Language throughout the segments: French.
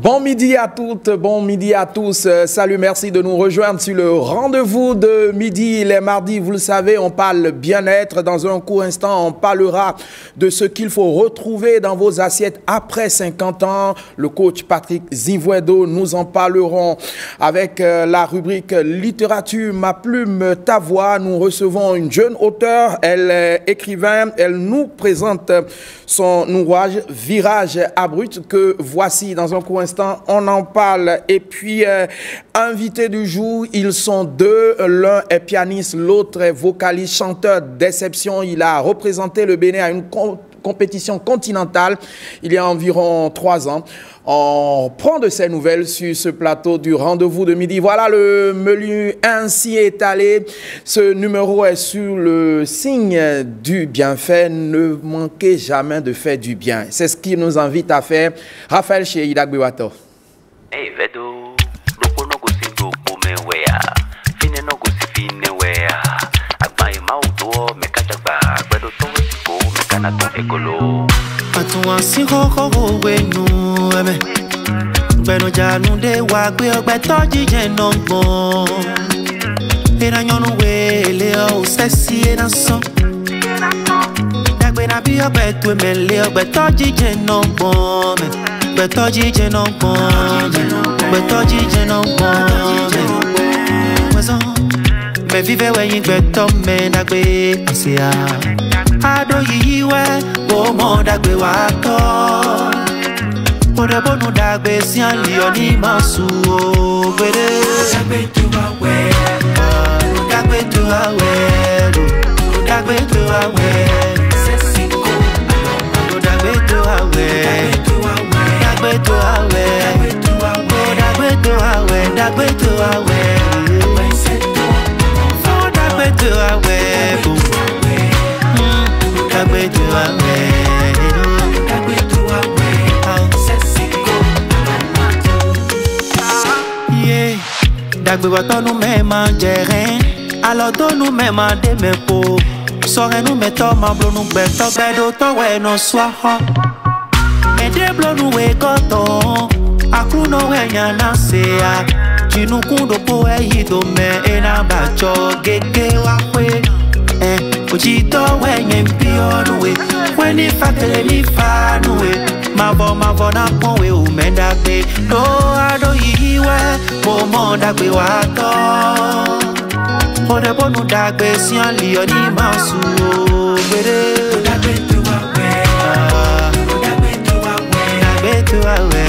Bon midi à toutes, bon midi à tous. Salut, merci de nous rejoindre sur le rendez-vous de midi. Les mardis, vous le savez, on parle bien-être. Dans un court instant, on parlera de ce qu'il faut retrouver dans vos assiettes après 50 ans. Le coach Patrick Zivouedo, nous en parlerons avec la rubrique littérature, ma plume, ta voix. Nous recevons une jeune auteure, elle est écrivain, elle nous présente son ouvrage Virage abrupt que voici dans un court instant, on en parle. Et puis, invité du jour, ils sont deux. L'un est pianiste, l'autre est vocaliste, chanteur d'exception. Il a représenté le Bénin à une compétition continentale il y a environ 3 ans. On prend de ses nouvelles sur ce plateau du rendez-vous de midi. Voilà le menu ainsi étalé. Ce numéro est sur le signe du bienfait. Ne manquez jamais de faire du bien. C'est ce qui nous invite à faire. Raphaël chez Idagbewato. Hey Vedo, lopo no go si lopo me wea, fine no go si fine wea. Agbaye maudo me kajagba, Vedo to sipo me kanato ekolo. Atuwa si ho wenu eme, Gbenu janu de wa gbe ogbe toji je nongbon. Era nyonu wele o sexy na so. Dagbe na bi ogbe tu me le ogbe toji je nongbon me. Beto jije non bon, beto jije non bon. Me vive we yin beto me dagbe asia. Ado yiyiwe, o mo dagbe wa to. Ode bonu dagbe si an liyo ni masu o gbede. Dagbe tu awe, dagbe tu awe, dagbe tu awe. Sesiko, dagbe tu awe. Dagbe to awe, dagbe to awe, dagbe to awe, dagbe to awe, dagbe to awe, yeah. Dagbe wato nous même en gérin, alors don nous même en demepo. Sore nous mettons ma blou nous beto bedo to we no swaha. Medeblo nu we goto akru no we nyana sea jinukundo po e hido me ena bacho gege wa kwe ojito we nyempi onu we ni fakele ni fa nu we mavo na pon we o menda pe do ado yiwe mo mo dagbe wa to ode bonu dagbe si an liyo ni masu o gbere dagbe tu wa we to awe,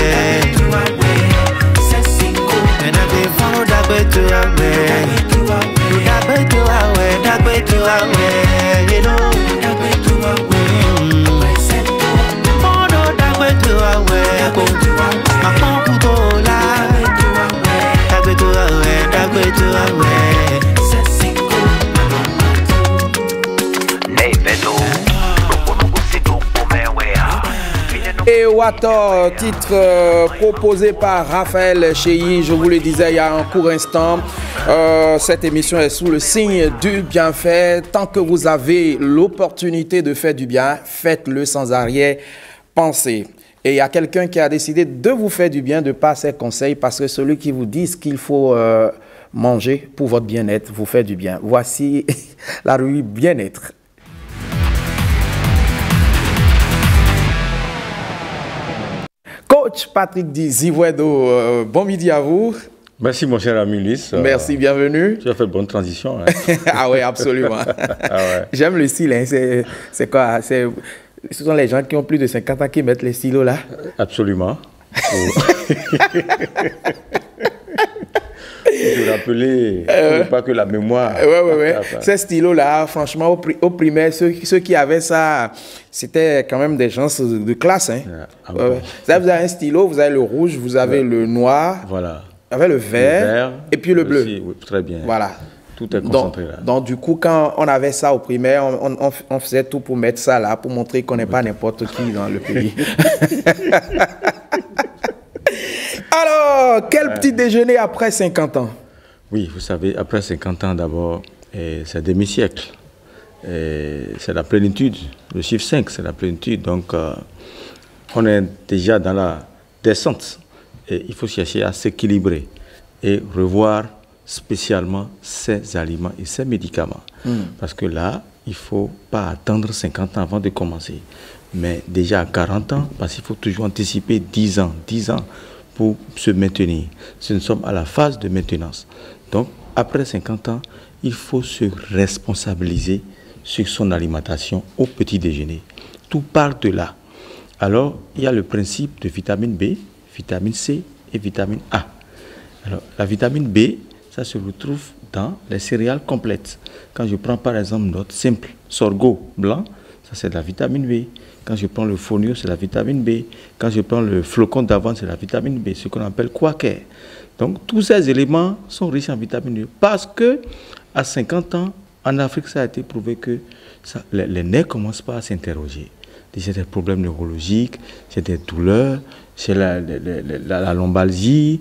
and I be follow that way to awe, that way to awe, that way to awe, you know, that way to awe, follow that way to awe, my pump to la, that way to awe, that way to awe. Et Wato, titre proposé par Raphaël Cheyi, je vous le disais il y a un court instant. Cette émission est sous le signe du bienfait. Tant que vous avez l'opportunité de faire du bien, faites-le sans arrière-pensée. Et il y a quelqu'un qui a décidé de vous faire du bien de par ses conseils, parce que celui qui vous dit ce qu'il faut manger pour votre bien-être vous fait du bien. Voici la rubrique bien-être. Coach Patrick Zivouedo, bon midi à vous. Merci mon cher ami Ulysse. Merci, bienvenue. Tu as fait une bonne transition. Hein. Ah oui, absolument. Ah ouais. J'aime le style, hein. C'est quoi? Ce sont les gens qui ont plus de 50 ans qui mettent les stylos là? Absolument. Je rappeler, pas que la mémoire. Oui. Ces stylos-là, franchement, au primaire, ceux qui avaient ça, c'était quand même des gens de classe. Hein. Vous avez un stylo, vous avez le rouge, vous avez le noir, voilà. Vous avez le vert et puis le bleu. Aussi, oui, très bien. Voilà. Tout est concentré là. Donc, du coup, quand on avait ça au primaire, on faisait tout pour mettre ça là, pour montrer qu'on n'est pas n'importe qui dans le pays. Alors, quel petit déjeuner après 50 ans? Oui, vous savez, après 50 ans d'abord, c'est demi-siècle. C'est la plénitude. Le chiffre 5, c'est la plénitude. Donc, on est déjà dans la descente. il faut chercher à s'équilibrer et revoir spécialement ces aliments et ces médicaments. Parce que là, il ne faut pas attendre 50 ans avant de commencer. Mais déjà à 40 ans, parce qu'il faut toujours anticiper 10 ans pour se maintenir. Nous sommes à la phase de maintenance. Donc, après 50 ans, il faut se responsabiliser sur son alimentation au petit déjeuner. Tout part de là. Alors, il y a le principe de vitamine B, vitamine C et vitamine A. Alors, la vitamine B, ça se retrouve dans les céréales complètes. Quand je prends par exemple notre simple sorgho blanc, ça c'est de la vitamine B. Quand je prends le fonio, c'est la vitamine B. Quand je prends le flocon d'avoine, c'est la vitamine B, ce qu'on appelle quaker. Donc, tous ces éléments sont riches en vitamine B. Parce que, à 50 ans, en Afrique, ça a été prouvé que les nerfs commencent pas à s'interroger. C'est des problèmes neurologiques, c'est des douleurs, c'est la lombalgie.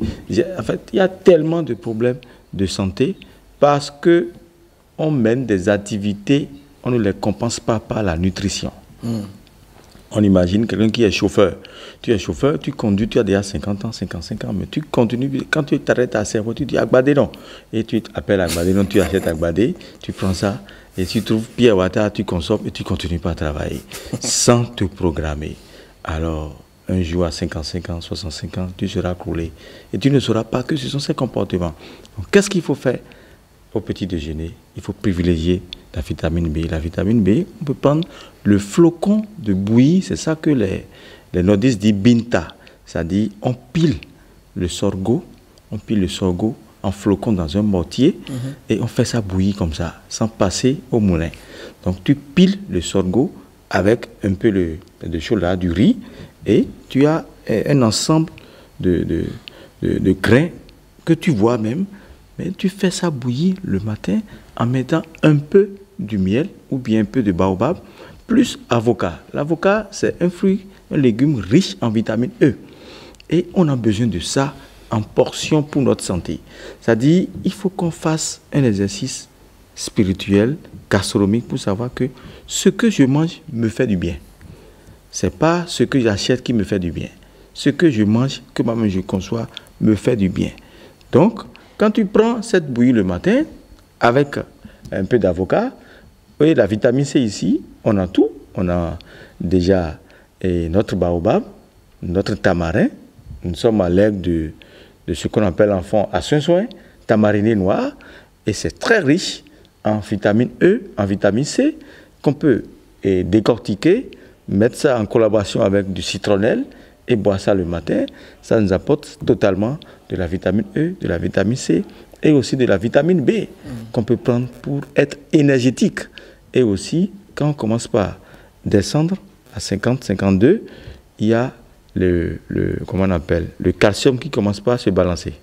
En fait, il y a tellement de problèmes de santé parce qu'on mène des activités, on ne les compense pas par la nutrition. On imagine quelqu'un qui est chauffeur. Tu es chauffeur, tu conduis, tu as déjà 50 ans, 55 ans, mais tu continues. Quand tu t'arrêtes à cerveau, tu dis Agbadé non. Et tu appelles Agbadé non, tu achètes Agbadé, tu prends ça, et tu trouves Pierre Water, tu consommes et tu ne continues pas à travailler sans te programmer. Alors, un jour à 55 ans, 65 ans, tu seras coulé. Et tu ne sauras pas que ce sont ces comportements. Donc, qu'est-ce qu'il faut faire au petit déjeuner? Il faut privilégier la vitamine B. La vitamine B, on peut prendre le flocon de bouillie, c'est ça que les nordistes disent binta. C'est-à-dire, on pile le sorgho en flocon dans un mortier et on fait ça bouillir comme ça, sans passer au moulin. Donc, tu piles le sorgho avec un peu de chocolat, du riz, et tu as un ensemble de grains que tu vois même, mais tu fais ça bouillir le matin en mettant un peu du miel ou bien un peu de baobab, plus avocat. L'avocat, c'est un fruit, un légume riche en vitamine E. Et on a besoin de ça en portion pour notre santé. C'est-à-dire, il faut qu'on fasse un exercice spirituel, gastronomique, pour savoir que ce que je mange me fait du bien. Ce n'est pas ce que j'achète qui me fait du bien. Ce que je mange, que moi-même je conçois, me fait du bien. Donc, quand tu prends cette bouillie le matin, avec un peu d'avocat, et la vitamine C ici, on a tout. On a déjà notre baobab, notre tamarin. Nous sommes à l'ère de ce qu'on appelle enfant à soin, tamariné noir. Et c'est très riche en vitamine E, en vitamine C, qu'on peut décortiquer, mettre ça en collaboration avec du citronnelle et boire ça le matin. Ça nous apporte totalement de la vitamine E, de la vitamine C et aussi de la vitamine B qu'on peut prendre pour être énergétique. Et aussi, quand on commence par descendre à 50, 52, il y a comment on appelle, le calcium qui commence pas à se balancer.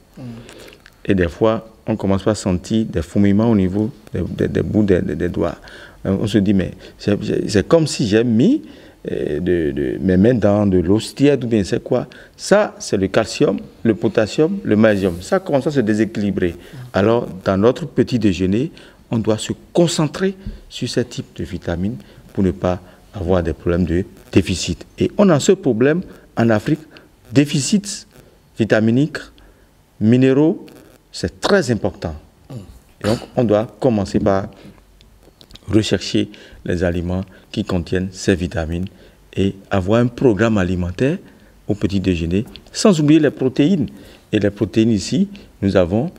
Et des fois, on commence pas à sentir des fourmillements au niveau des bouts des doigts. On se dit, mais c'est comme si j'ai mis mes mains dans de l'eau tiède ou bien c'est quoi? Ça, c'est le calcium, le potassium, le magnésium. Ça commence à se déséquilibrer. Alors, dans notre petit déjeuner, on doit se concentrer sur ce type de vitamines pour ne pas avoir des problèmes de déficit. Et on a ce problème en Afrique, déficit vitaminique, minéraux, c'est très important. Et donc, on doit commencer par rechercher les aliments qui contiennent ces vitamines et avoir un programme alimentaire au petit déjeuner, sans oublier les protéines. Et les protéines ici, nous avons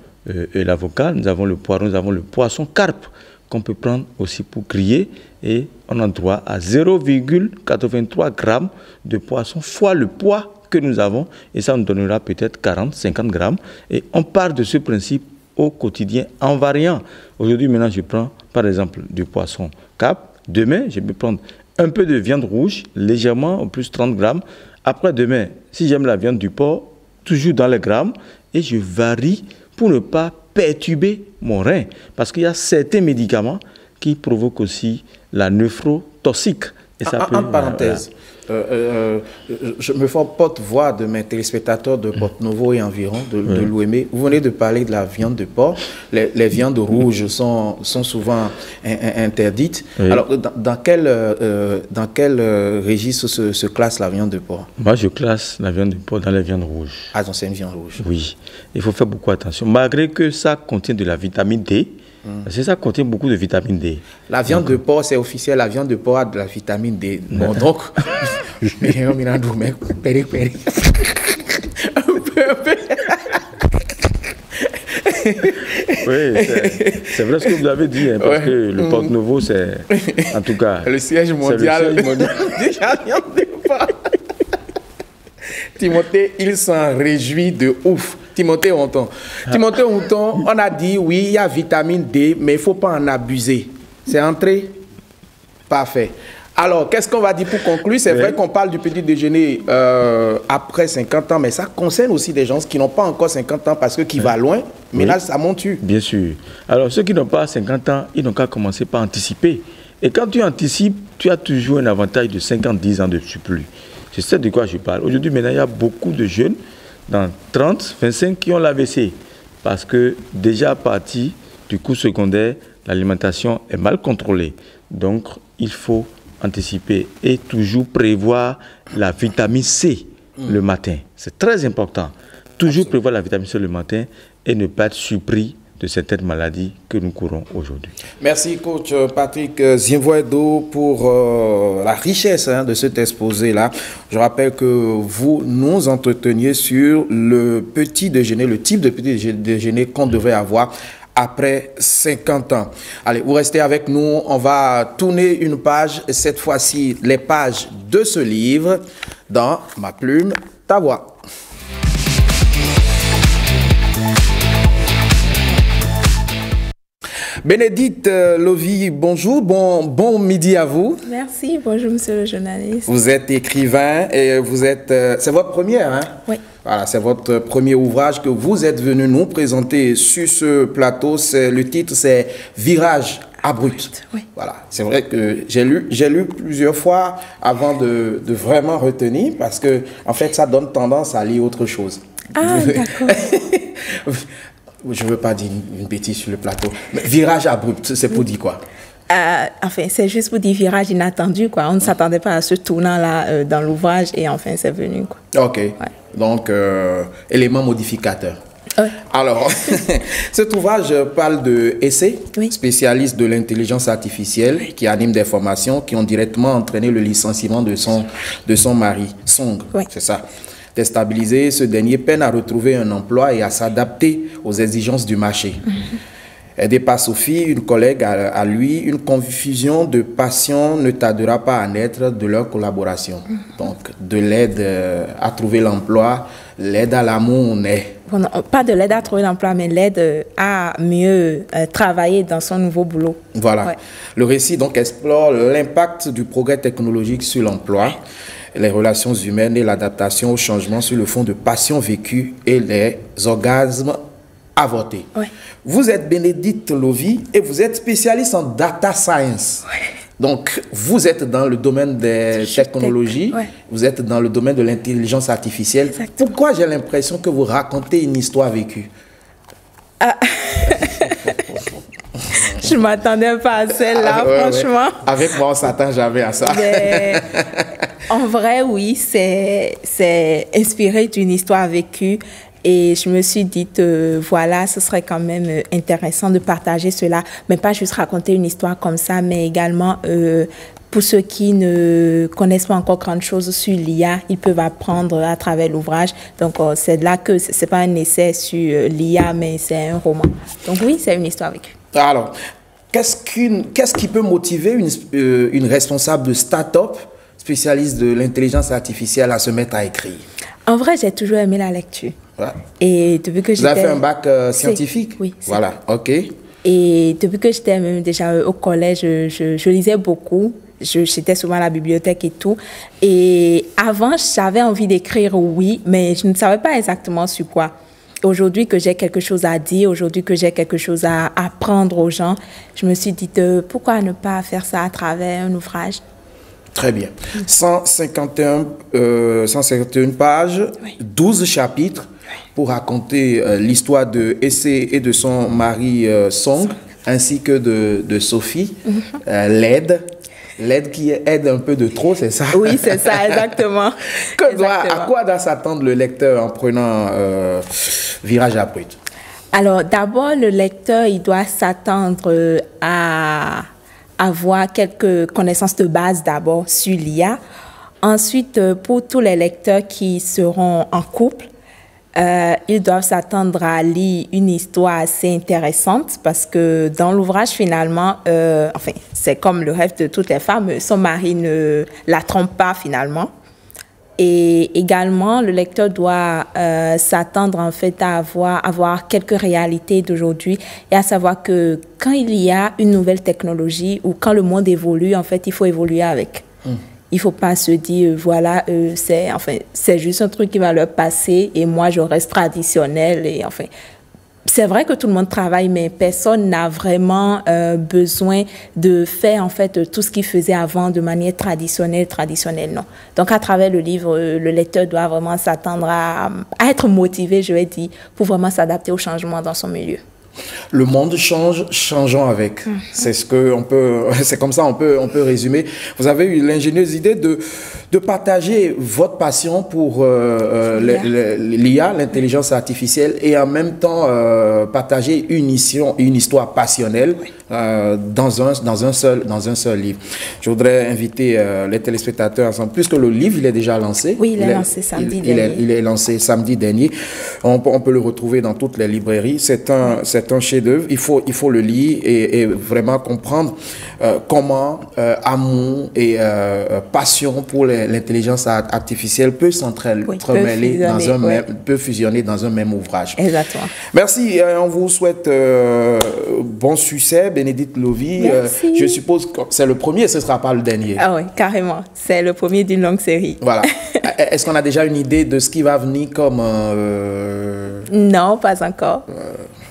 l'avocat, nous avons le poireau, nous avons le poisson carpe qu'on peut prendre aussi pour griller et on a droit à 0,83 grammes de poisson fois le poids que nous avons et ça nous donnera peut-être 40, 50 grammes et on part de ce principe au quotidien en variant. Aujourd'hui, maintenant, je prends par exemple du poisson carpe. Demain, je peux prendre un peu de viande rouge, légèrement, au plus 30 grammes. Après demain, si j'aime la viande du porc, toujours dans les grammes et je varie pour ne pas perturber mon rein. Parce qu'il y a certains médicaments qui provoquent aussi la néphrotoxique. Et ça peut, en parenthèse, je me fais porte-voix de mes téléspectateurs de Porte-Nouveau et environ, de l'Ouémé. Vous venez de parler de la viande de porc. Les viandes rouges sont souvent interdites. Oui. Alors, dans quel registre se classe la viande de porc? Moi, je classe la viande de porc dans les viandes rouges. Ah, donc c'est une viande rouge. Oui. Il faut faire beaucoup attention. Malgré que ça contient de la vitamine D, parce que ça contient beaucoup de vitamine D. La viande de porc, c'est officiel, la viande de porc a de la vitamine D. Bon, donc, oui, c'est vrai ce que vous avez dit, hein, parce que le Porte-Nouveau, c'est, en tout cas... le siège mondial. Déjà, viande de porc. Timothée, il s'en réjouit de ouf. Timothée Honton. Timothée Honton, on a dit, oui, il y a vitamine D, mais il ne faut pas en abuser. C'est entré? Parfait. Alors, qu'est-ce qu'on va dire pour conclure? C'est vrai qu'on parle du petit déjeuner après 50 ans, mais ça concerne aussi des gens qui n'ont pas encore 50 ans parce que qui va loin, mais là, ça monte. Bien sûr. Alors, ceux qui n'ont pas 50 ans, ils n'ont qu'à commencer par anticiper. Et quand tu anticipes, tu as toujours un avantage de 50-10 ans de surplus. Je sais de quoi je parle. Aujourd'hui, maintenant, il y a beaucoup de jeunes dans 30, 25 qui ont l'AVC. Parce que déjà à partir du cours secondaire, l'alimentation est mal contrôlée. Donc, il faut anticiper et toujours prévoir la vitamine C le matin. C'est très important. Toujours prévoir la vitamine C le matin et ne pas être surpris de certaines maladies que nous courons aujourd'hui. Merci coach Patrick Zienvoedo pour la richesse de cet exposé-là. Je rappelle que vous nous entreteniez sur le petit déjeuner, le type de petit déjeuner qu'on devrait avoir après 50 ans. Allez, vous restez avec nous, on va tourner une page, cette fois-ci les pages de ce livre dans Ma plume, ta voix. Bénédicte Lovy, bonjour, bon midi à vous. Merci, bonjour monsieur le journaliste. Vous êtes écrivain et vous êtes, c'est votre première, hein? Oui. Voilà, c'est votre premier ouvrage que vous êtes venu nous présenter sur ce plateau. Le titre, c'est Virage abrupt. Oui. Voilà, c'est vrai que j'ai lu plusieurs fois avant de vraiment retenir parce que, en fait, ça donne tendance à lire autre chose. Ah, d'accord. Je ne veux pas dire une bêtise sur le plateau. Mais virage abrupt, c'est pour dire quoi? Enfin, c'est juste pour dire virage inattendu, quoi. On ne s'attendait pas à ce tournant-là dans l'ouvrage et enfin, c'est venu, quoi. OK. Ouais. Donc, élément modificateur. Ouais. Alors, cet ouvrage parle de essais, spécialiste de l'intelligence artificielle, qui anime des formations qui ont directement entraîné le licenciement de son mari, Song. C'est ça. Déstabilisé, ce dernier peine à retrouver un emploi et à s'adapter aux exigences du marché. Aidé par Sophie, une collègue à lui, une confusion de passion ne tardera pas à naître de leur collaboration. Donc, de l'aide à trouver l'emploi, l'aide à l'amour naît. Bon, non, pas de l'aide à trouver l'emploi, mais l'aide à mieux travailler dans son nouveau boulot. Voilà. Ouais. Le récit donc explore l'impact du progrès technologique sur l'emploi, les relations humaines et l'adaptation au changement sur le fond de passion vécue et les orgasmes avortés. Ouais. Vous êtes Bénédicte Lovy et vous êtes spécialiste en data science. Ouais. Donc, vous êtes dans le domaine des technologies, vous êtes dans le domaine de l'intelligence artificielle. Exactement. Pourquoi j'ai l'impression que vous racontez une histoire vécue? Je ne m'attendais pas à celle-là, franchement. Ouais. Avec moi, on s'attend jamais à ça. Mais, en vrai, oui, c'est inspiré d'une histoire vécue. Et je me suis dit, voilà, ce serait quand même intéressant de partager cela, mais pas juste raconter une histoire comme ça, mais également pour ceux qui ne connaissent pas encore grand chose sur l'IA, ils peuvent apprendre à travers l'ouvrage. Donc, c'est là que c'est pas un essai sur l'IA, mais c'est un roman. Donc oui, c'est une histoire vécue. Alors, qu'est-ce qui peut motiver une responsable de start-up spécialiste de l'intelligence artificielle à se mettre à écrire? En vrai, j'ai toujours aimé la lecture. Ouais. Et depuis que vous avez fait un bac scientifique? Oui. Voilà, OK. Et depuis que j'étais même déjà au collège, je lisais beaucoup. J'étais souvent à la bibliothèque et tout. Et avant, j'avais envie d'écrire, oui, mais je ne savais pas exactement sur quoi. Aujourd'hui que j'ai quelque chose à dire, aujourd'hui que j'ai quelque chose à apprendre aux gens, je me suis dit, pourquoi ne pas faire ça à travers un ouvrage? Très bien. 151 pages, oui. 12 chapitres pour raconter l'histoire de Essé et de son mari Song, ainsi que de Sophie, l'aide qui aide un peu de trop, c'est ça? Oui, c'est ça, exactement. À quoi doit s'attendre le lecteur en prenant Virage Abrupts? Alors, d'abord, le lecteur, il doit s'attendre à avoir quelques connaissances de base d'abord sur l'IA. Ensuite, pour tous les lecteurs qui seront en couple, ils doivent s'attendre à lire une histoire assez intéressante parce que dans l'ouvrage, finalement, c'est comme le rêve de toutes les femmes, son mari ne la trompe pas finalement. Et également, le lecteur doit s'attendre en fait à avoir quelques réalités d'aujourd'hui et à savoir que quand il y a une nouvelle technologie ou quand le monde évolue, en fait, il faut évoluer avec. Il ne faut pas se dire, voilà, c'est juste un truc qui va leur passer et moi, je reste traditionnel. Et enfin, c'est vrai que tout le monde travaille, mais personne n'a vraiment besoin de faire en fait tout ce qu'il faisait avant de manière traditionnelle, non. Donc, à travers le livre, le lecteur doit vraiment s'attendre à être motivé, je vais dire, pour vraiment s'adapter au changement dans son milieu. Le monde change, changeons avec. C'est ce que c'est comme ça on peut résumer. Vous avez eu l'ingénieuse idée de partager votre passion pour l'IA, l'intelligence artificielle, et en même temps partager une histoire passionnelle dans un seul livre. Je voudrais inviter les téléspectateurs ensemble, puisque le livre il est déjà lancé. Oui, il est lancé samedi dernier. Il est lancé samedi dernier. On peut le retrouver dans toutes les librairies. C'est un chef-d'œuvre. Il faut le lire et vraiment comprendre comment amour et passion pour l'intelligence artificielle peut s'entremêler peut fusionner dans un même ouvrage. Exactement. Merci. On vous souhaite bon succès, Bénédicte Lovy. Merci. Je suppose que c'est le premier, ce ne sera pas le dernier. Ah oui, carrément. C'est le premier d'une longue série. Voilà. Est-ce qu'on a déjà une idée de ce qui va venir comme... Non, pas encore.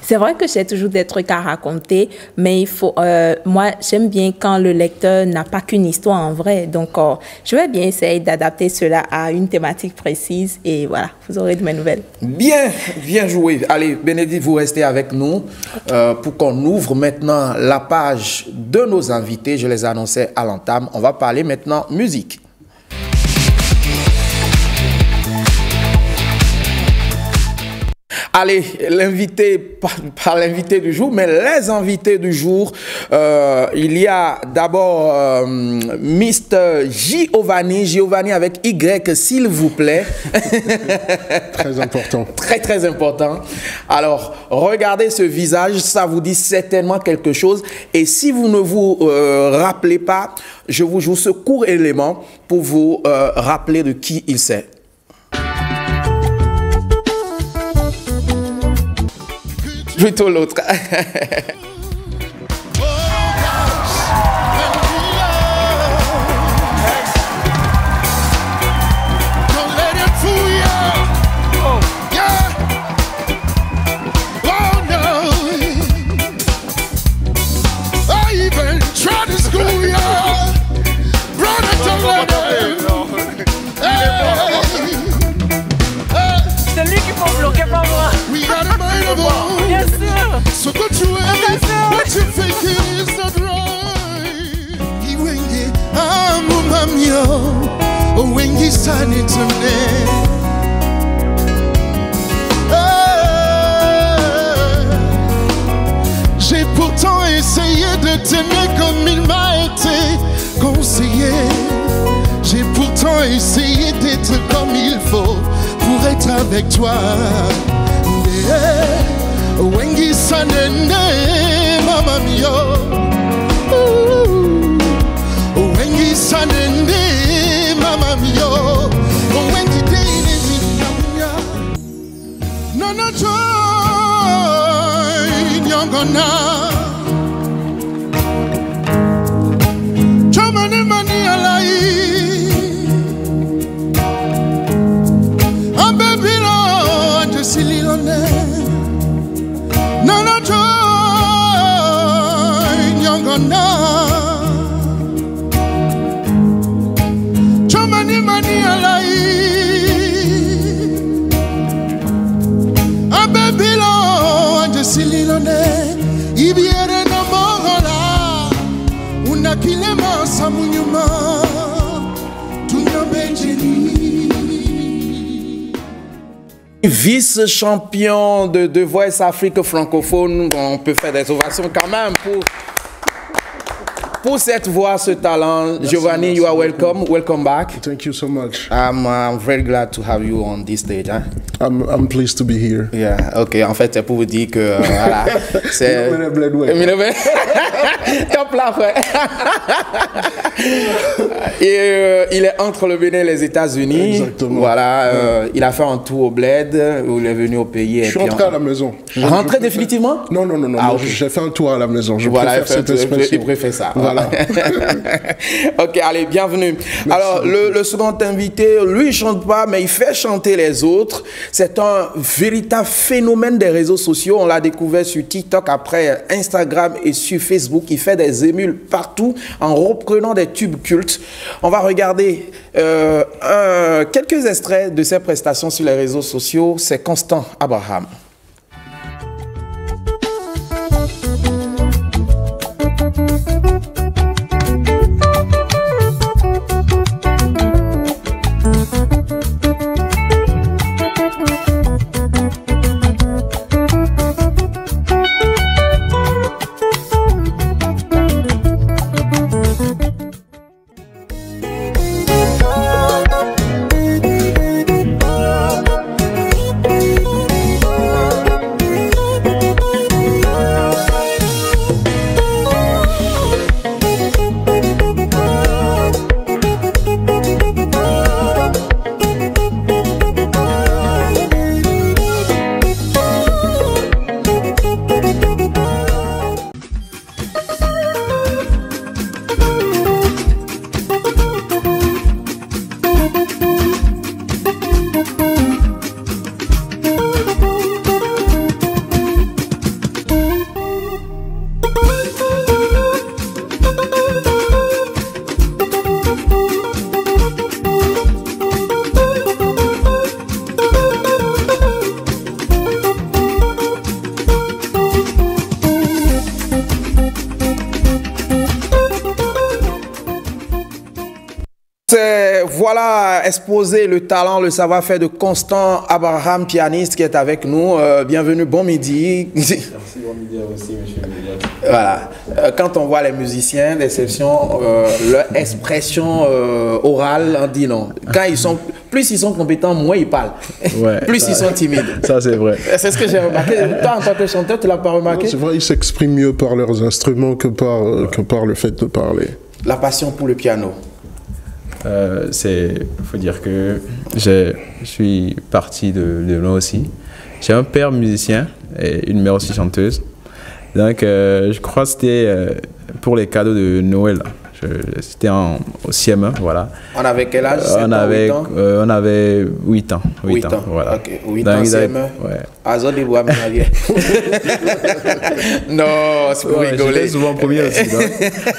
C'est vrai que j'ai toujours des trucs à raconter, mais il faut. Moi, j'aime bien quand le lecteur n'a pas qu'une histoire en vrai. Donc, je vais bien essayer d'adapter cela à une thématique précise et voilà, vous aurez de mes nouvelles. Bien joué. Allez, Bénédicte, vous restez avec nous pour qu'on ouvre maintenant la page de nos invités. Je les annonçais à l'entame. On va parler maintenant musique. Allez, l'invité, pas l'invité du jour, mais les invités du jour. Il y a d'abord Mr. Giovanni avec Y, s'il vous plaît. Très important. Très important. Alors, regardez ce visage, ça vous dit certainement quelque chose. Et si vous ne vous rappelez pas, je vous joue ce court élément pour vous rappeler de qui il s'est. Plutôt l'autre. C'est lui qu'il faut bloquer, pas moi. Bien sûr. So go to what you think is not right. Iwengi amumamio, wengi sani tune. J'ai pourtant essayé de t'aimer comme il m'a été conseillé. J'ai pourtant essayé d'être comme il faut pour être avec toi. Wengi sanende mama mio, wengi sanende mama mio, wengi dele zinyanya, nana joy nyongona, chamane mani alai, ambebilo anjesililone. Nana joy, Kilema Samunyuma, Dunya Benjeli. Vice-champion de The Voice Afrique francophone, on peut faire des ovations quand même pour cette voix, ce talent. Merci, Giovanni, merci you are beaucoup. welcome. Welcome back. Thank you so much. I'm very glad to have you on this stage. Hein? I'm pleased to be here. Yeah, ok. En fait, c'est pour vous dire que voilà, c'est. Top là, frère. Et il est entre le Bénin et les États-Unis. Exactement. Voilà, il a fait un tour au bled où il est venu au pays. Je suis rentré à la maison. Rentré définitivement? Non. Ah, okay. J'ai fait un tour à la maison. Je voilà, préfère cette expression. Il préfère ça. Voilà. Ok, allez, bienvenue. Merci. Alors, le second invité, lui, il chante pas, mais il fait chanter les autres. C'est un véritable phénomène des réseaux sociaux. On l'a découvert sur TikTok, après Instagram et sur Facebook. Il fait des émules partout en reprenant des tubes cultes. On va regarder quelques extraits de ses prestations sur les réseaux sociaux. C'est Constant Abraham. Voilà, exposer le talent, le savoir-faire de Constant Abraham, pianiste, qui est avec nous. Bienvenue, bon midi. Merci, bon midi aussi, monsieur Méliat. Voilà, quand on voit les musiciens d'exception, leur expression orale, on dit non. Quand ils sont, plus ils sont compétents, moins ils parlent. Ouais, plus ils sont timides. Ça, c'est vrai. C'est ce que j'ai remarqué. Toi, en tant que chanteur, tu ne l'as pas remarqué? C'est vrai, ils s'expriment mieux par leurs instruments que par le fait de parler. La passion pour le piano. Faut dire que je suis parti de loin aussi. J'ai un père musicien et une mère aussi chanteuse. Donc, je crois que c'était pour les cadeaux de Noël. C'était au CM1, voilà. On avait quel âge? On avait 8 ans. 8 ans, voilà. Ok, 8 ans CM1. Ouais. Non, c'est pour rigoler. J'étais souvent premier aussi. Donc,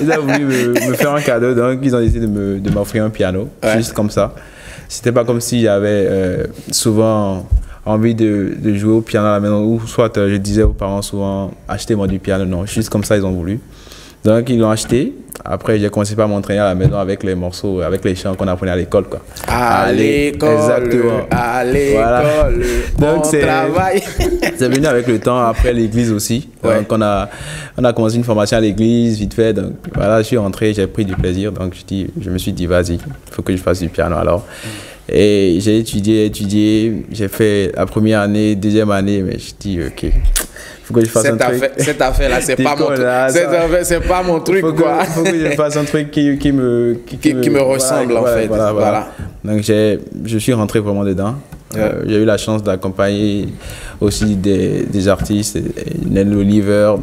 ils ont voulu me faire un cadeau, donc ils ont décidé de m'offrir un piano, juste comme ça. C'était pas comme s'il y avait souvent envie de jouer au piano à la maison, ou soit je disais aux parents souvent achetez-moi du piano. Non, juste comme ça ils ont voulu. Donc ils l'ont acheté. Après j'ai commencé par m'entraîner à la maison avec les morceaux, avec les chants qu'on apprenait à l'école, quoi. À l'école, exactement. À l'école, voilà. Donc c'est venu avec le temps, après l'église aussi. Ouais. Donc on a commencé une formation à l'église vite fait. Donc voilà, je suis rentré, j'ai pris du plaisir. Donc je me suis dit vas-y, il faut que je fasse du piano alors. Et j'ai étudié, j'ai fait la première année, deuxième année, mais je dis ok, faut que je fasse un truc. Cette affaire-là, c'est pas mon truc. C'est pas mon truc, quoi. Faut que je fasse un truc qui me ressemble, en fait. Voilà. Donc je suis rentré vraiment dedans. J'ai eu la chance d'accompagner aussi des artistes, Nel Oliver,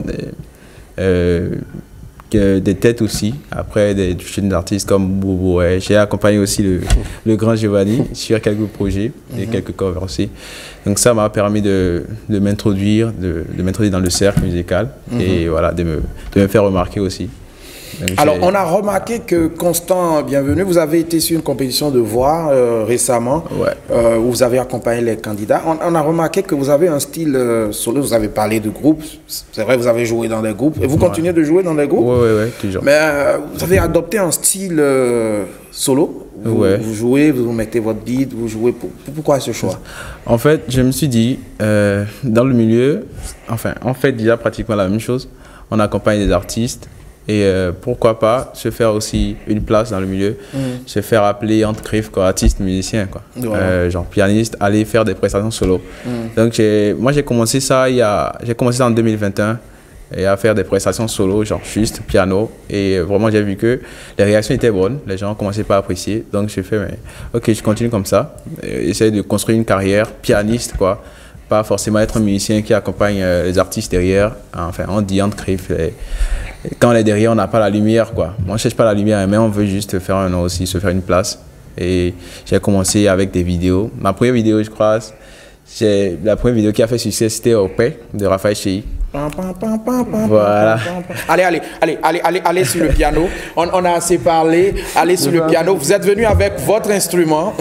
des têtes aussi, après des jeunes artistes comme Bobo. J'ai accompagné aussi le grand Giovanni sur quelques projets et quelques covers aussi. Donc ça m'a permis de m'introduire dans le cercle musical et voilà, de me faire remarquer aussi. Alors, on a remarqué que Constant Bienvenu, vous avez été sur une compétition de voix récemment, où vous avez accompagné les candidats. On a remarqué que vous avez un style solo, vous avez parlé de groupe, c'est vrai, vous avez joué dans des groupes, et vous continuez de jouer dans des groupes. Oui, toujours. Mais vous avez adopté un style solo. Vous jouez, vous mettez votre beat, vous jouez. Pourquoi ce choix? En fait, je me suis dit, dans le milieu, enfin, on fait déjà pratiquement la même chose. On accompagne des artistes. Et pourquoi pas se faire aussi une place dans le milieu, se faire appeler entre griffes quoi, artiste, musicien, quoi. Genre pianiste, aller faire des prestations solo. Donc moi j'ai commencé ça en 2021 et à faire des prestations solo, genre juste piano. Et vraiment j'ai vu que les réactions étaient bonnes, les gens commençaient pas à apprécier. Donc j'ai fait, mais ok, je continue comme ça, essayer de construire une carrière pianiste, quoi. Pas forcément être un musicien qui accompagne les artistes derrière. Enfin, on dit entre griffes. Quand on est derrière, on n'a pas la lumière, quoi. Moi, je ne cherche pas la lumière, mais on veut juste faire un nom aussi, se faire une place. Et j'ai commencé avec des vidéos. Ma première vidéo, je crois, la première vidéo qui a fait succès, c'était Au Paix de Raphaël Chey. Voilà. Allez sur le piano. On a assez parlé. Allez sur le piano. Vous êtes venu avec votre instrument.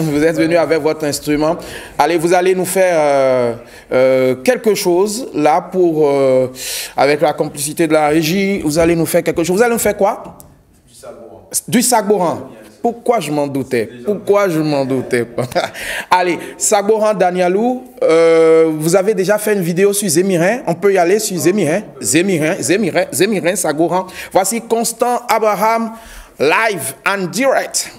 Allez, vous allez nous faire quelque chose là pour avec la complicité de la régie. Vous allez nous faire quelque chose. Vous allez nous faire quoi? Du Sagboran. Pourquoi je m'en doutais? Allez, Sagboran Danielou, vous avez déjà fait une vidéo sur Zemirin. On peut y aller sur Zemirin, Sagboran. Voici Constant Abraham, live and direct.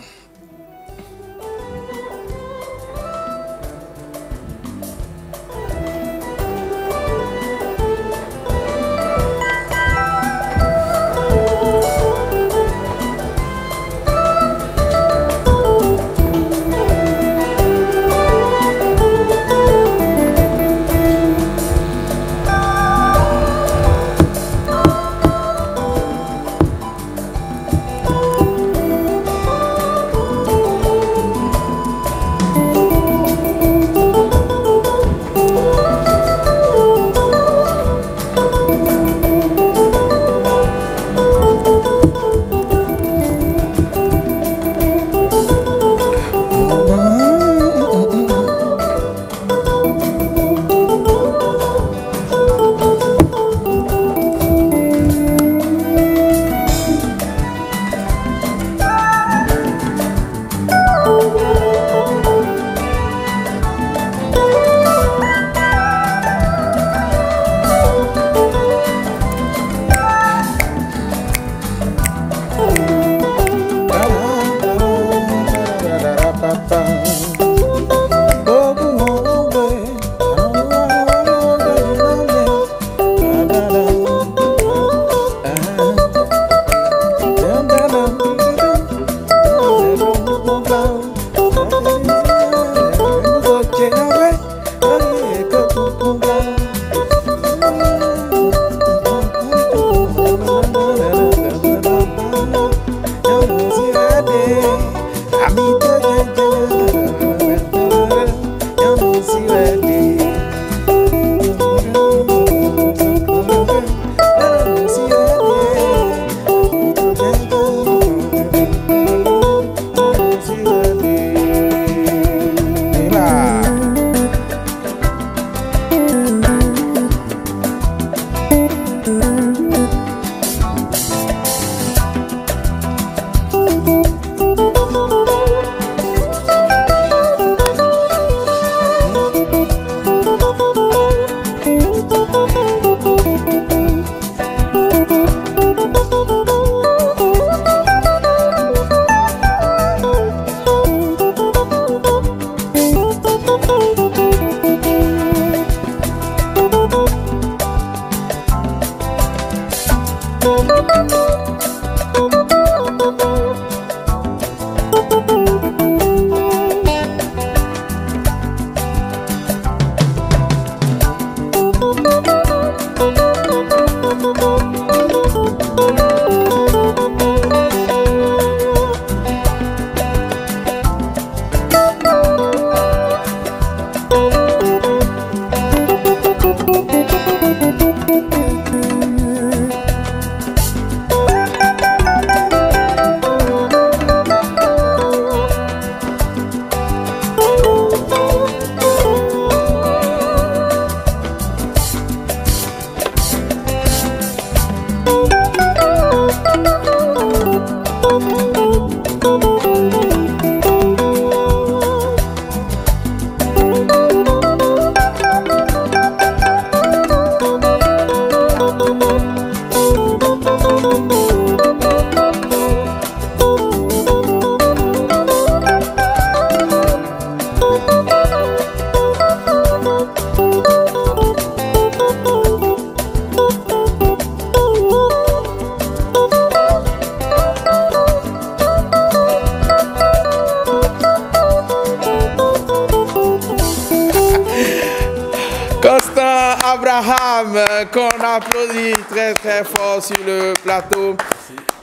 Abraham, qu'on applaudit très très fort sur le plateau.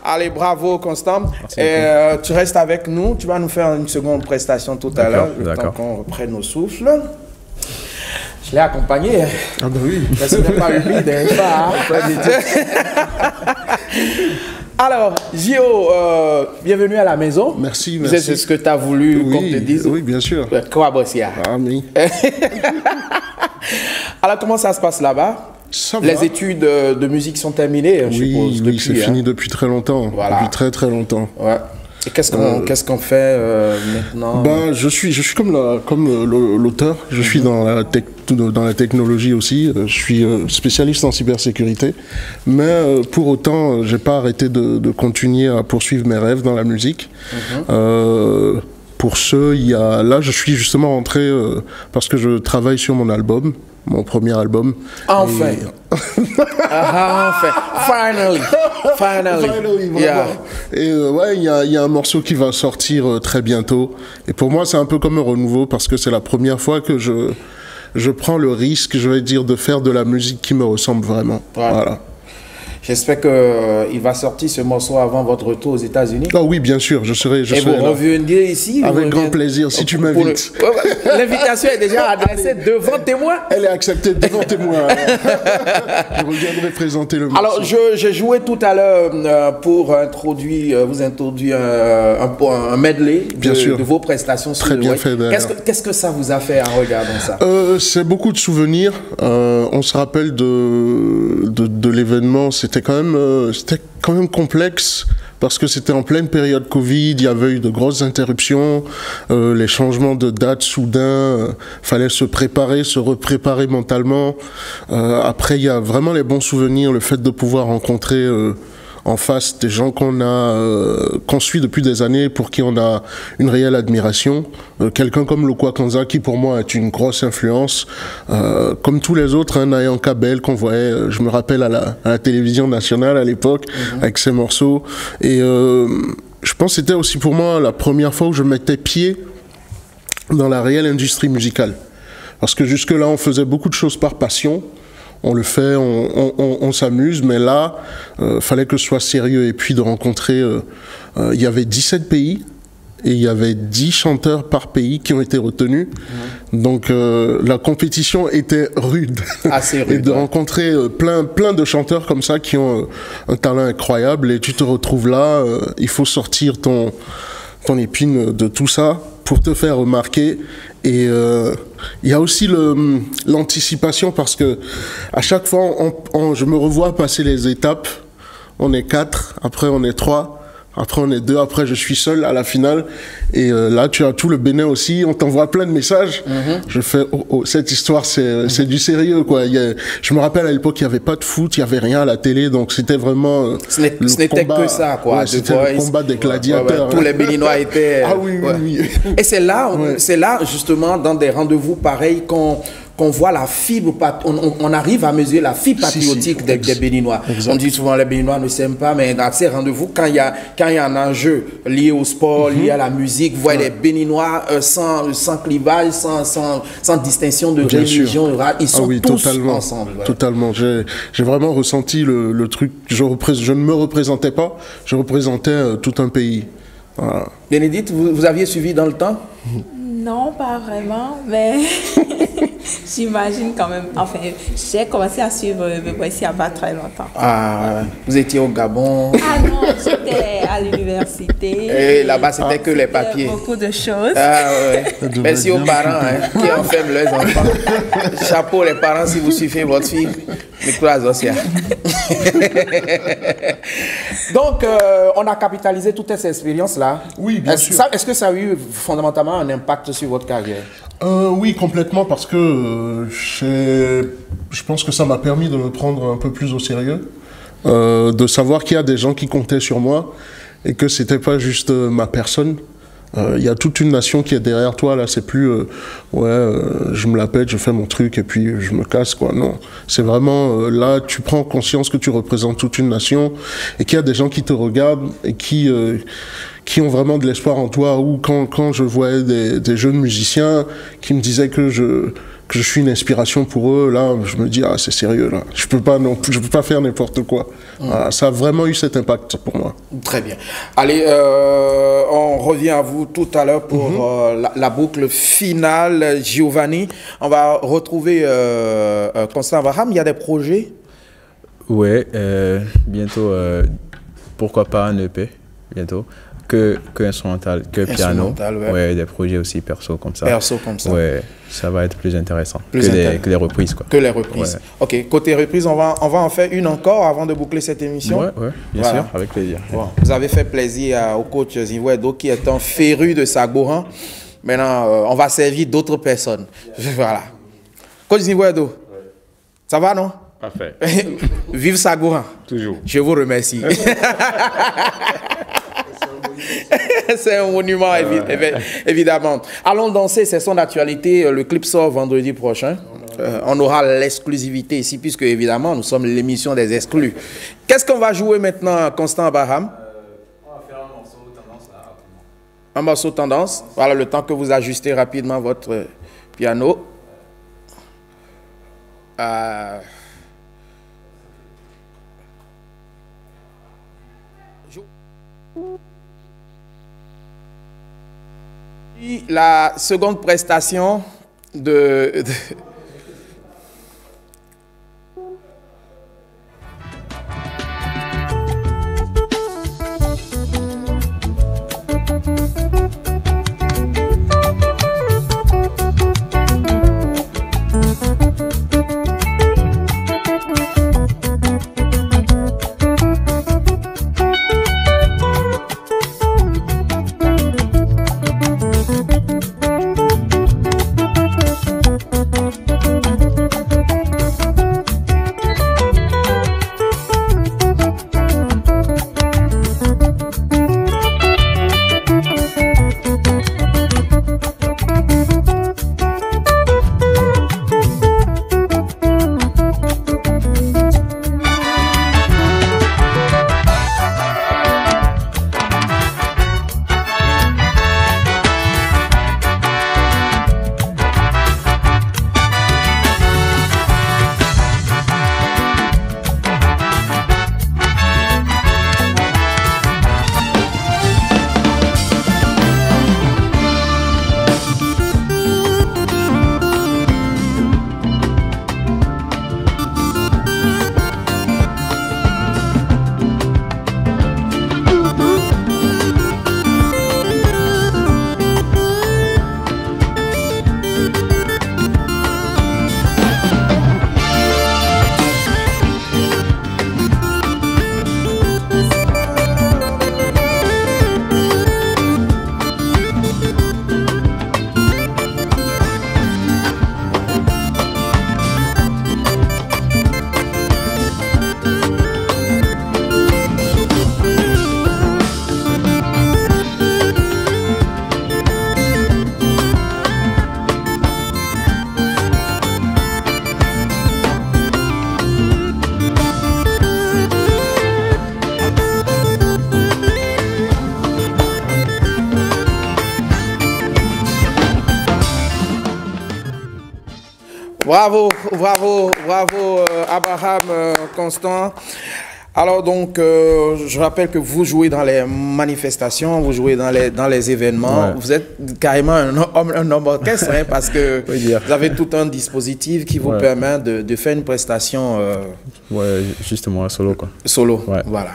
Allez, bravo Constant. Tu restes avec nous, tu vas nous faire une seconde prestation tout à l'heure, le temps qu'on reprenne nos souffles. Je l'ai accompagné. Ah bah oui. Ce n'est pas humide, Alors, Gio, bienvenue à la maison. Merci, merci. C'est ce que tu as voulu qu'on te dise. Oui, bien sûr. Quoi, Bossia? Ah oui. Alors, comment ça se passe là-bas? Les études de musique sont terminées, je suppose. Oui, c'est fini depuis très longtemps. Voilà. Depuis très très longtemps. Ouais. Et qu'est-ce qu'on fait maintenant? Je suis comme l'auteur, je suis dans la technologie aussi, je suis spécialiste en cybersécurité, mais pour autant, j'ai pas arrêté de continuer à poursuivre mes rêves dans la musique. Pour ce, là, je suis justement rentré parce que je travaille sur mon album, mon premier album. Enfin. Enfin. Finally. Voilà. Yeah. Et ouais, il y a un morceau qui va sortir très bientôt. Et pour moi, c'est un peu comme un renouveau parce que c'est la première fois que je prends le risque, je vais dire, de faire de la musique qui me ressemble vraiment. Ouais. Voilà. J'espère qu'il va sortir ce morceau avant votre retour aux États-Unis. Ah oui, bien sûr, je serai Et vous revenez ici? Avec grand plaisir, si tu m'invites. L'invitation est déjà adressée devant témoin. Elle est acceptée devant témoin. Je reviendrai présenter le morceau. Alors, j'ai joué tout à l'heure pour vous introduire un medley de vos prestations. Très bien fait. Qu'est-ce que ça vous a fait en regardant ça? C'est beaucoup de souvenirs. On se rappelle de l'événement. C'était quand même complexe parce que c'était en pleine période Covid, il y avait eu de grosses interruptions, les changements de date soudains, fallait se repréparer mentalement. Après, il y a vraiment les bons souvenirs, le fait de pouvoir rencontrer en face des gens qu'on suit depuis des années, pour qui on a une réelle admiration. Quelqu'un comme Lokwa Kanza, qui pour moi est une grosse influence, comme tous les autres, Nayan Kabel qu'on voyait, je me rappelle à la télévision nationale à l'époque, avec ses morceaux. Et je pense que c'était aussi pour moi la première fois où je mettais pied dans la réelle industrie musicale. Parce que jusque-là, on faisait beaucoup de choses par passion. On le fait, on s'amuse, mais là, fallait que ce soit sérieux. Et puis de rencontrer, il y avait 17 pays et il y avait 10 chanteurs par pays qui ont été retenus. Donc la compétition était rude. Assez rude. Et de rencontrer plein de chanteurs comme ça qui ont un talent incroyable, et tu te retrouves là, il faut sortir ton épine de tout ça pour te faire remarquer. Et il y a aussi l'anticipation, parce que à chaque fois, je me revois passer les étapes. On est 4, après on est 3, après on est 2, après je suis seul à la finale. Et là, tu as tout le Bénin aussi, on t'envoie plein de messages. Je fais, cette histoire, c'est du sérieux, quoi. Je me rappelle à l'époque, il n'y avait pas de foot, il n'y avait rien à la télé, donc c'était vraiment ce n'était que ça, quoi. Ouais, c'était le combat des gladiateurs. Tous les Béninois étaient... Ah oui, oui. Et c'est là, justement, dans des rendez-vous pareils, qu'on voit la fibre, on arrive à mesurer la fibre patriotique des Béninois. On dit souvent les Béninois ne s'aiment pas, mais dans ces rendez-vous, quand il y a un enjeu lié au sport, lié à la musique, vous voyez les Béninois sans clivage, sans distinction de religion, ils sont tous ensemble. Ouais. Totalement. J'ai vraiment ressenti le truc. Je ne me représentais pas, je représentais tout un pays. Voilà. Bénédicte, vous aviez suivi dans le temps? Non, pas vraiment, mais j'imagine quand même. Enfin, j'ai commencé à suivre The Voice il n'y a pas très longtemps. Ah, vous étiez au Gabon? Ah non, j'étais à l'université. Et là-bas, c'était que les papiers. Beaucoup de choses. Ah ouais. Merci aux parents qui enferment leurs enfants. Chapeau les parents si vous suivez votre fille. Donc, on a capitalisé toutes ces expériences-là. Oui, bien sûr. Est-ce que ça a eu fondamentalement un impact sur votre carrière? Oui, complètement, parce que je pense que ça m'a permis de me prendre un peu plus au sérieux, de savoir qu'il y a des gens qui comptaient sur moi et que c'était pas juste ma personne. Il y a toute une nation qui est derrière toi, là, c'est plus je me la pète, je fais mon truc et puis je me casse, quoi. Non, c'est vraiment là, tu prends conscience que tu représentes toute une nation et qu'il y a des gens qui te regardent et qui ont vraiment de l'espoir en toi. Ou quand je voyais des jeunes musiciens qui me disaient que je suis une inspiration pour eux, là, je me dis, ah, c'est sérieux, là. Je peux pas faire n'importe quoi. Voilà, ça a vraiment eu cet impact pour moi. Très bien. Allez, on revient à vous tout à l'heure pour la boucle finale. Giovanni, on va retrouver Constant Abraham. Il y a des projets? Ouais, bientôt, pourquoi pas un EP, bientôt. Que instrumental, que piano. Ouais, des projets aussi perso comme ça. Perso comme ça. Ouais, ça va être plus intéressant que les reprises, quoi. Que les reprises. Ouais. Ok, côté reprise, on va en faire une encore avant de boucler cette émission. Ouais, bien sûr, avec plaisir. Bon, vous avez fait plaisir au coach Ziwedo qui est un féru de Sagoran. Maintenant, on va servir d'autres personnes. Voilà. Coach Ziwedo, ça va, non? Parfait. Vive Sagoran. Toujours. Je vous remercie. C'est un monument, évidemment. Allons danser, c'est son actualité. Le clip sort vendredi prochain. On aura l'exclusivité ici, puisque évidemment, nous sommes l'émission des exclus. Qu'est-ce qu'on va jouer maintenant, Constant Abraham? On va faire un morceau tendance là, rapidement. Un morceau tendance. Voilà, le temps que vous ajustez rapidement votre piano. La seconde prestation de Bravo, bravo, bravo Abraham Constant. Alors donc, je rappelle que vous jouez dans les manifestations, vous jouez dans les événements. Ouais. Vous êtes carrément un homme orchestre, hein, parce que vous avez tout un dispositif qui vous permet de faire une prestation. Ouais, justement, solo quoi. Solo, voilà.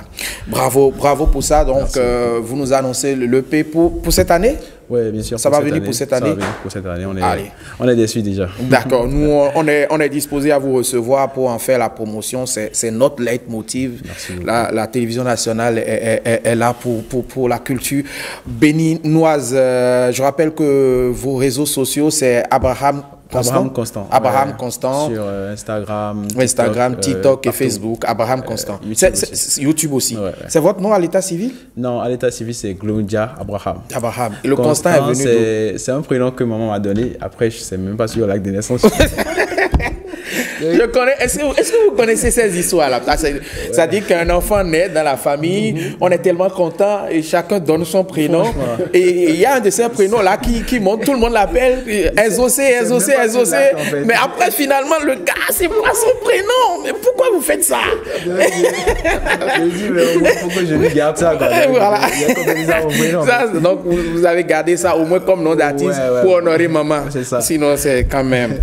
Bravo, bravo pour ça. Donc, vous nous annoncez l'EP pour cette année? Oui, bien sûr. Ça va venir pour cette année? Ça va venir pour cette année. On est déçus déjà. D'accord. Nous, on est disposé à vous recevoir pour en faire la promotion. C'est notre leitmotiv. La télévision nationale est là pour la culture béninoise. Je rappelle que vos réseaux sociaux, c'est Abraham Constant. Abraham Constant. Sur Instagram, TikTok et Facebook. Abraham Constant. YouTube aussi. Ouais. C'est votre nom à l'état civil? Non, à l'état civil, c'est Glundia Abraham. Abraham. Et le Constant est venu c'est un prénom que maman m'a donné. Après, je ne sais même pas sur l'acte de naissance. Je connais. Est-ce que vous connaissez ces histoires-là? Ça dit qu'un enfant naît dans la famille, on est tellement content et chacun donne son prénom. Et il y a un de ces prénoms-là qui monte, tout le monde l'appelle Ezocé. Mais après, finalement, le gars, c'est pas son prénom. Mais pourquoi vous faites ça? Je dis, mais pourquoi je lui garde ça? Voilà. Donc, vous avez gardé ça au moins comme nom d'artiste pour honorer maman. C'est ça. Sinon, c'est quand même.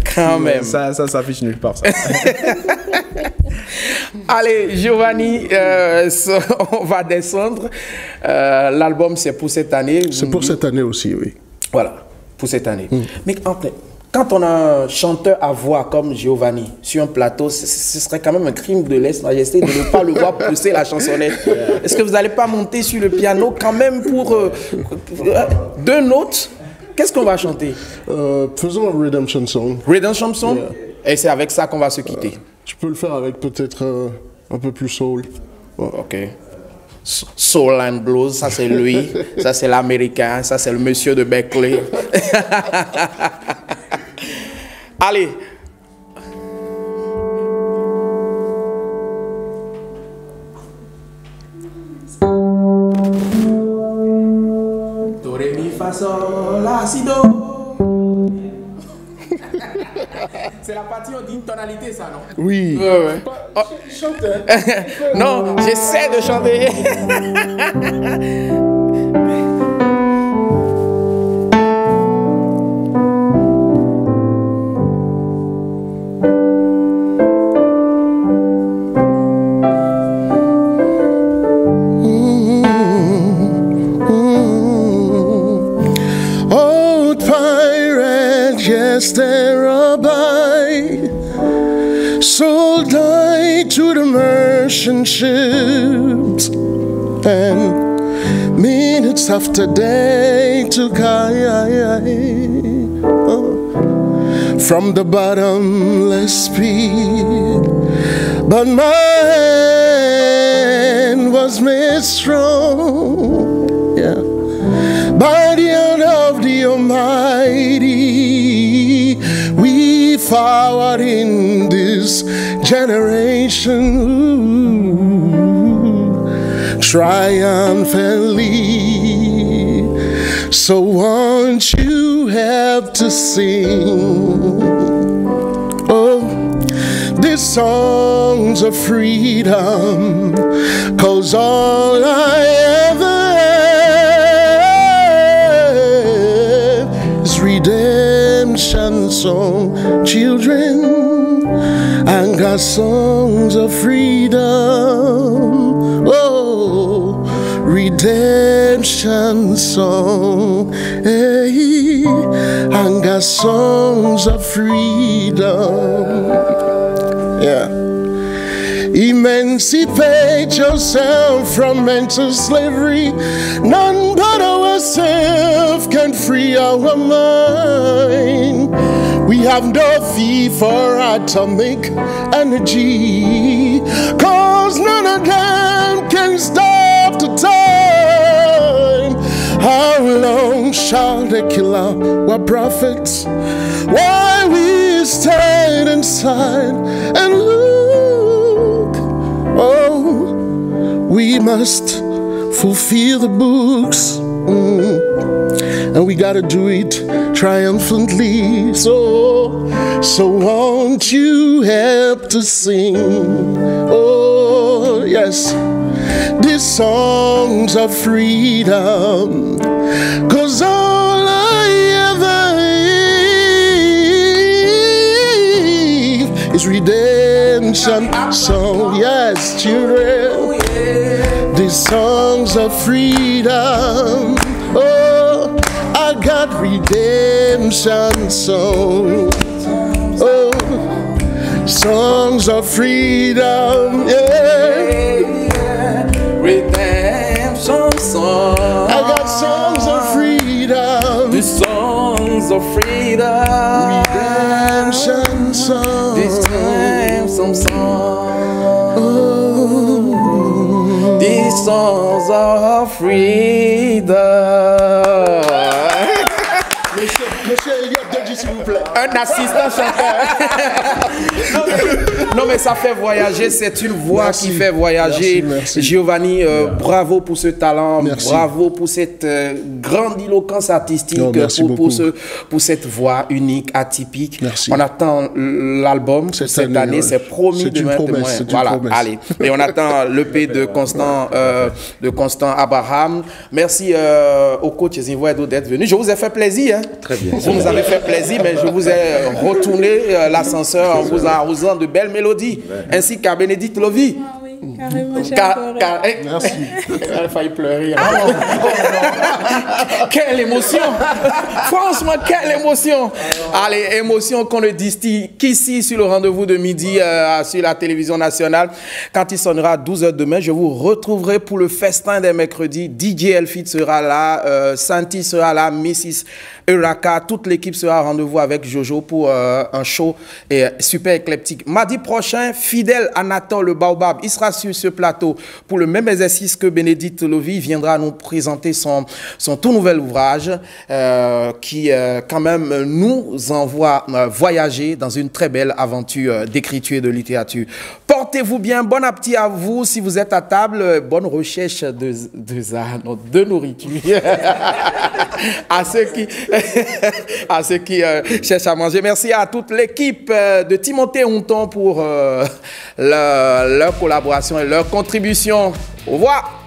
Ça s'affiche nulle part, ça. Allez, Giovanni, on va descendre. L'album, c'est pour cette année. C'est pour cette année aussi, oui. Voilà, pour cette année. Mais quand on a un chanteur à voix comme Giovanni sur un plateau, ce serait quand même un crime de lèse-majesté de ne pas le voir pousser la chansonnette. Est-ce que vous n'allez pas monter sur le piano quand même pour 2 notes? Qu'est-ce qu'on va chanter? Faisons un Redemption Song. Redemption Song? Yeah. Et c'est avec ça qu'on va se quitter. Je peux le faire avec peut-être un peu plus soul. Ok. Soul and Blues, ça c'est lui. Ça c'est l'américain. Ça c'est le monsieur de Berkeley. Allez. Do, ré, mi, fa, sol, la, si, do. C'est la partie, on dit une tonalité, ça, non? Oui. Ouais. Oh. Non, j'essaie de chanter. Old pirate, yes, there abide, sold I to the merchant ships, and minutes after day took I from the bottomless pit, but my hand was made strong, yeah, by the hand of the Almighty. We forward in this generation triumphantly. So won't you have to sing, oh, these songs of freedom, 'cause all I ever have is redemption song. Children, I got songs of freedom, oh, redemption song. Hey, I got songs of freedom. Yeah. Emancipate yourself from mental slavery. None but ourselves can free our mind. We have no fee for atomic energy, 'cause none of them can stop the time. How long shall they kill our prophets while we stand inside and look? Oh, we must fulfill the books, and we gotta do it triumphantly. So won't you help to sing? Oh yes, these songs of freedom, 'cause all I ever need is redemption song. Yes, children, these songs of freedom. Oh, I got redemption song. Oh, songs of freedom, yeah. Redemption song. I got songs of freedom. The songs of freedom. Redemption song. Redemption song. Oh, these songs of freedom. Monsieur Elliott Deji, s'il vous plaît. Un assistant chanteur. Non, mais ça fait voyager. C'est une voix qui fait voyager. Merci. Giovanni, bravo pour ce talent. Merci. Bravo pour cette grandiloquence artistique. Non, merci pour cette voix unique, atypique. Merci. On attend l'album cette année. C'est promis de mettre moins. Voilà, allez. Et on attend l'EP de Constant Abraham. Merci au coach Zivoedo d'être venu. Je vous ai fait plaisir. Hein? Très bien. Vous nous avez fait plaisir, mais je vous ai retourné l'ascenseur en vous arrosant de belles mélodies, ainsi qu'à Bénédicte Lovy. Ah oui, carrément, j'ai Merci. Elle a failli pleurer. Quelle émotion! Franchement, quelle émotion! Allez, émotion qu'on ne distille qu'ici sur le rendez-vous de midi sur la télévision nationale. Quand il sonnera à 12h demain, je vous retrouverai pour le festin des mercredis. DJ Elfit sera là, Santi sera là, Mrs. Eureka, toute l'équipe sera au rendez-vous avec Jojo pour un show super éclectique. Mardi prochain, fidèle Anatole le Baobab, il sera sur ce plateau pour le même exercice que Bénédicte Lovy. Il viendra nous présenter son tout nouvel ouvrage qui quand même nous envoie voyager dans une très belle aventure d'écriture et de littérature. Portez-vous bien, bon appétit à vous si vous êtes à table, bonne recherche de nourriture à ceux qui cherchent à manger. Merci à toute l'équipe de Timothée Honton pour leur collaboration et leur contribution. Au revoir.